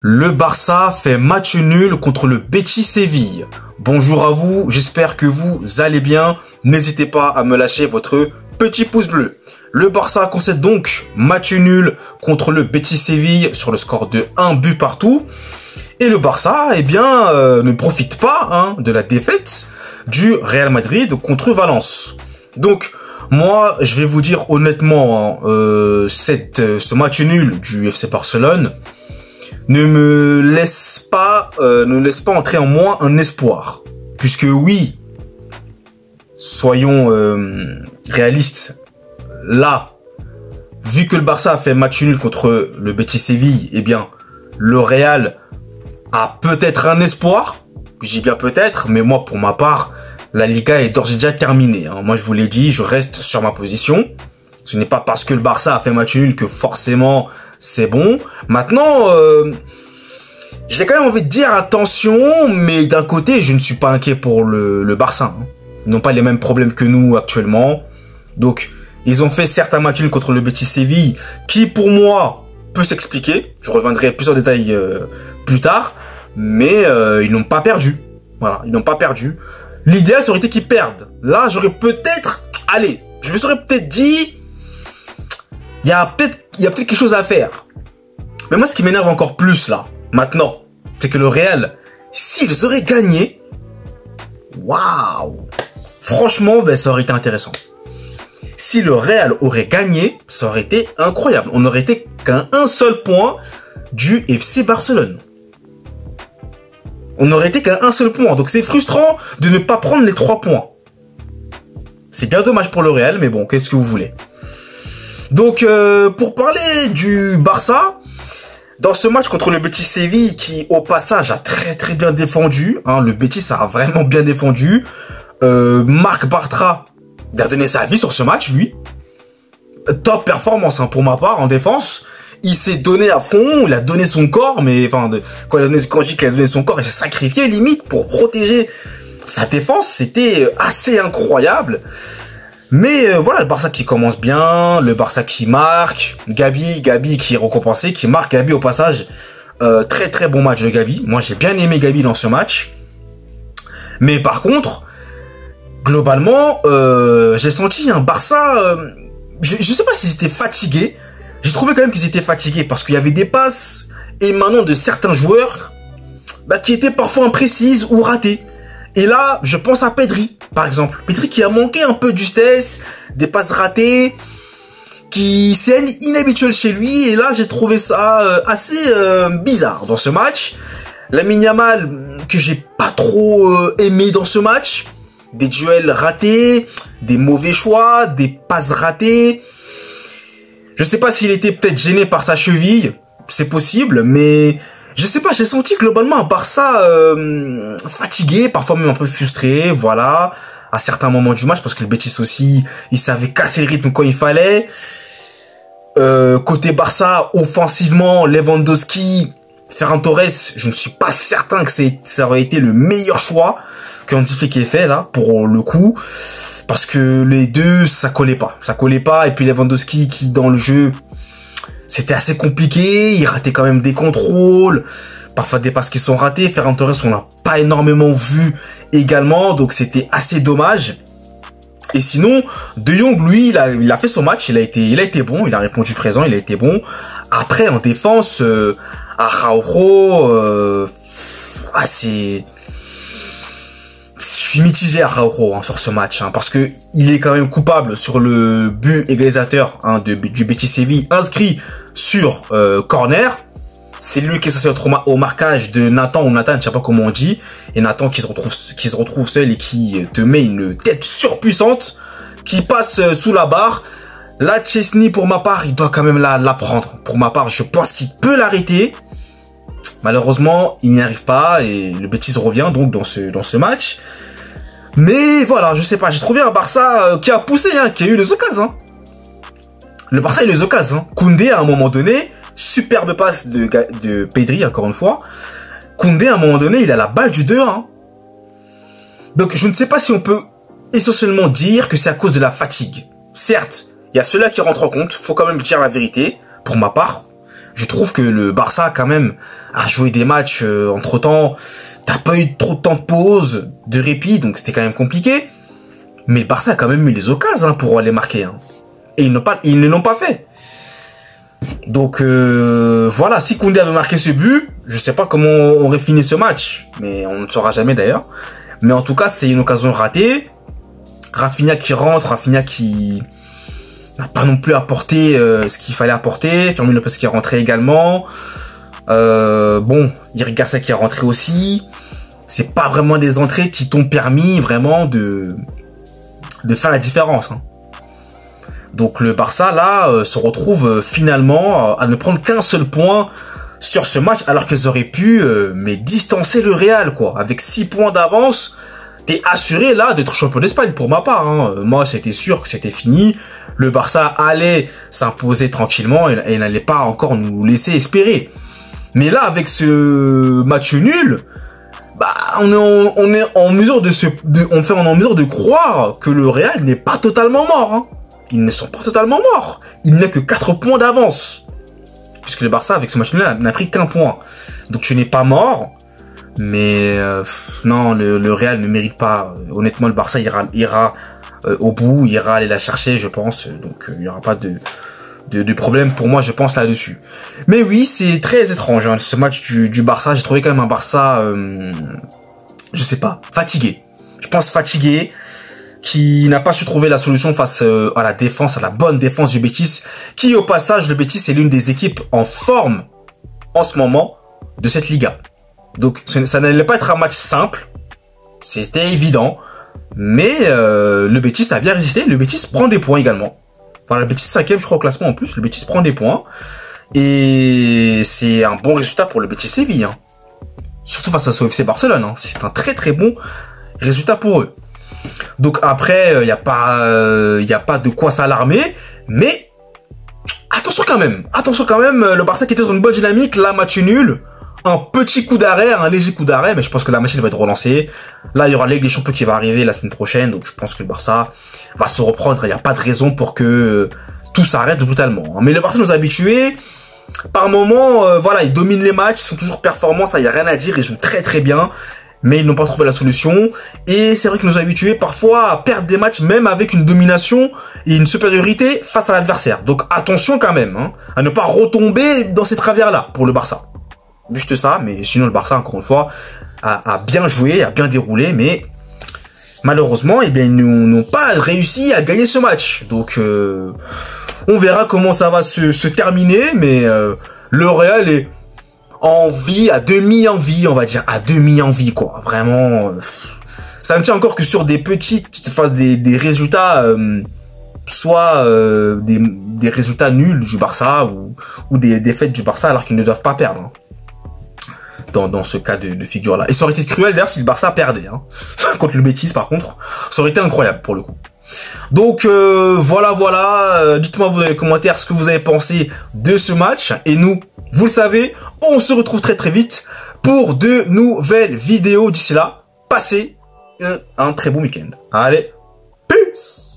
Le Barça fait match nul contre le Betis Séville. Bonjour à vous, j'espère que vous allez bien. N'hésitez pas à me lâcher votre petit pouce bleu. Le Barça concède donc match nul contre le Betis Séville sur le score de 1 but partout. Et le Barça, ne profite pas de la défaite du Real Madrid contre Valence. Donc, moi, je vais vous dire honnêtement, ce match nul du FC Barcelone ne laisse pas entrer en moi un espoir. Puisque oui, soyons réalistes, là, vu que le Barça a fait match nul contre le Betis Séville, le Real a peut-être un espoir. Je dis bien peut-être, mais moi, pour ma part, la Liga est d'ores et déjà terminée. Moi, je vous l'ai dit, je reste sur ma position. Ce n'est pas parce que le Barça a fait match nul que forcément c'est bon. Maintenant, j'ai quand même envie de dire attention, mais d'un côté, je ne suis pas inquiet pour le Barça. Ils n'ont pas les mêmes problèmes que nous actuellement. Donc, ils ont fait certes un match nul contre le Betis Séville, qui pour moi peut s'expliquer. Je reviendrai plus en détail plus tard. Mais ils n'ont pas perdu. Voilà, ils n'ont pas perdu. L'idéal, ça aurait été qu'ils perdent. Là, j'aurais peut-être... Allez, je me serais peut-être dit... Il y a peut-être quelque chose à faire. Mais moi, ce qui m'énerve encore plus, là, maintenant, c'est que le Real, s'ils auraient gagné... Waouh! Franchement, ça aurait été intéressant. Si le Real aurait gagné, ça aurait été incroyable. On n'aurait été qu'à un seul point du FC Barcelone. On n'aurait été qu'à un seul point. Donc c'est frustrant de ne pas prendre les 3 points. C'est bien dommage pour le Real, mais bon, qu'est-ce que vous voulez. Donc pour parler du Barça, dans ce match contre le Betis Séville, qui au passage a très bien défendu, le Betis a vraiment bien défendu. Marc Bartra a donné sa vie sur ce match, lui. Top performance pour ma part en défense. Il s'est donné à fond, il a donné son corps, mais quand je dis qu'il a donné son corps, il s'est sacrifié limite pour protéger sa défense. C'était assez incroyable. Mais voilà, le Barça qui commence bien, le Barça qui marque, Gabi qui est récompensé, qui marque. Gabi au passage, très bon match de Gabi. Moi j'ai bien aimé Gabi dans ce match. Mais par contre, globalement, j'ai senti un Barça, je sais pas s'ils étaient fatigués. J'ai trouvé quand même qu'ils étaient fatigués parce qu'il y avait des passes émanant de certains joueurs qui étaient parfois imprécises ou ratées. Et là, je pense à Pedri, par exemple. Pedri qui a manqué un peu de justesse, des passes ratées, c'est inhabituel chez lui. Et là, j'ai trouvé ça assez bizarre dans ce match. Lamine Yamal, que j'ai pas trop aimé dans ce match. Des duels ratés, des mauvais choix, des passes ratées. Je sais pas s'il était peut-être gêné par sa cheville, c'est possible, mais je sais pas, j'ai senti globalement un Barça fatigué, parfois même un peu frustré, voilà, à certains moments du match, parce que le Betis aussi, il savait casser le rythme quand il fallait. Côté Barça, offensivement, Lewandowski, Ferran Torres, je ne suis pas certain que ça aurait été le meilleur choix que Hansi Flick ait fait, là, pour le coup. Parce que les deux, ça collait pas. Et puis Lewandowski qui, dans le jeu, c'était assez compliqué. Il ratait quand même des contrôles. Parfois des passes qui sont ratées. Ferran Torres, on l'a pas énormément vu également. Donc c'était assez dommage. Et sinon, De Jong, lui, il a fait son match. Il a été bon. Il a répondu présent. Il a été bon. Après, en défense, Araujo, je suis mitigé à Araujo sur ce match, parce que il est quand même coupable sur le but égalisateur du Betis Séville inscrit sur corner. C'est lui qui est censé être au marquage de Nathan ou Nathan, je sais pas comment on dit, et Nathan qui se retrouve seul et qui te met une tête surpuissante qui passe sous la barre. Là, Chesney, pour ma part, il doit quand même la prendre. Pour ma part, je pense qu'il peut l'arrêter. Malheureusement, il n'y arrive pas et le Betis revient donc dans ce match. Mais voilà, je sais pas, j'ai trouvé un Barça qui a poussé, qui a eu les occasions. Le Barça a eu les occasions. Koundé, à un moment donné, superbe passe de Pedri, encore une fois. Koundé, à un moment donné, il a la balle du 2-1. Donc, je ne sais pas si on peut essentiellement dire que c'est à cause de la fatigue. Certes, il y a cela qui rentre en compte, faut quand même dire la vérité, pour ma part. Je trouve que le Barça, quand même, a joué des matchs entre-temps. T'as pas eu trop de temps de pause, de répit, donc c'était quand même compliqué. Mais le Barça a quand même eu les occasions pour les marquer. Hein. Et ils ne l'ont pas fait. Donc voilà, si Koundé avait marqué ce but, je sais pas comment on aurait fini ce match. Mais on ne le saura jamais d'ailleurs. Mais en tout cas, c'est une occasion ratée. Rafinha qui rentre, Rafinha qui n'a pas non plus apporté ce qu'il fallait apporter. Fermin Lopez qui est rentré également. Bon, Eric Garcia qui est rentré aussi. C'est pas vraiment des entrées qui t'ont permis vraiment de faire la différence. Hein. Donc le Barça là se retrouve finalement à ne prendre qu'un seul point sur ce match alors qu'ils auraient pu mais distancer le Real quoi. Avec 6 points d'avance, t'es assuré là d'être champion d'Espagne pour ma part. Hein. Moi c'était sûr que c'était fini. Le Barça allait s'imposer tranquillement et n'allait pas encore nous laisser espérer. Mais là avec ce match nul, bah on est en mesure de croire que le Real n'est pas totalement mort. Hein. Ils ne sont pas totalement morts. Il n'y a que 4 points d'avance. Puisque le Barça, avec ce match-là, n'a pris qu'un point. Donc tu n'es pas mort. Mais non, le Real ne mérite pas. Honnêtement, le Barça ira au bout, ira aller la chercher, je pense. Donc il n'y aura pas de problème pour moi, je pense, là-dessus. Mais oui, c'est très étrange, hein, ce match du Barça. J'ai trouvé quand même un Barça, je sais pas, fatigué. Je pense fatigué. Qui n'a pas su trouver la solution face à la défense, à la bonne défense du Betis, qui au passage, le Betis est l'une des équipes en forme en ce moment de cette Liga. Donc ça n'allait pas être un match simple, c'était évident, mais le Betis a bien résisté, le Betis prend des points également. Enfin, le Betis 5e je crois au classement en plus, le Betis prend des points, et c'est un bon résultat pour le Betis Séville. Hein. Surtout face au FC Barcelone, hein. C'est un très très bon résultat pour eux. Donc après, il n'y a pas de quoi s'alarmer, mais attention quand même, le Barça qui était dans une bonne dynamique, là match nul, un petit coup d'arrêt, un léger coup d'arrêt, mais je pense que la machine va être relancée. Là, il y aura la Ligue des Champions qui va arriver la semaine prochaine, donc je pense que le Barça va se reprendre, il n'y a pas de raison pour que tout s'arrête brutalement. Mais le Barça nous a habitués, par moments, voilà, ils dominent les matchs, ils sont toujours performants, ça, il n'y a rien à dire, ils jouent très très bien. Mais ils n'ont pas trouvé la solution. Et c'est vrai qu'ils nous ont habitués parfois à perdre des matchs même avec une domination et une supériorité face à l'adversaire. Donc attention quand même hein, à ne pas retomber dans ces travers-là pour le Barça. Juste ça, mais sinon le Barça, encore une fois, a bien joué, a bien déroulé, mais malheureusement, eh bien, ils n'ont pas réussi à gagner ce match. Donc on verra comment ça va se terminer, mais le Real est... à demi-envie, on va dire, à demi-envie, quoi. Vraiment, ça ne tient encore que sur des petites, enfin, des résultats, soit des résultats nuls du Barça ou des défaites du Barça alors qu'ils ne doivent pas perdre. Hein. Dans ce cas de figure-là. Et ça aurait été cruel d'ailleurs si le Barça perdait. Hein. Contre le Betis, par contre, ça aurait été incroyable pour le coup. Donc voilà. Dites-moi vous dans les commentaires ce que vous avez pensé de ce match. Et nous, vous le savez, on se retrouve très très vite pour de nouvelles vidéos. D'ici là, passez un très bon week-end. Allez, peace!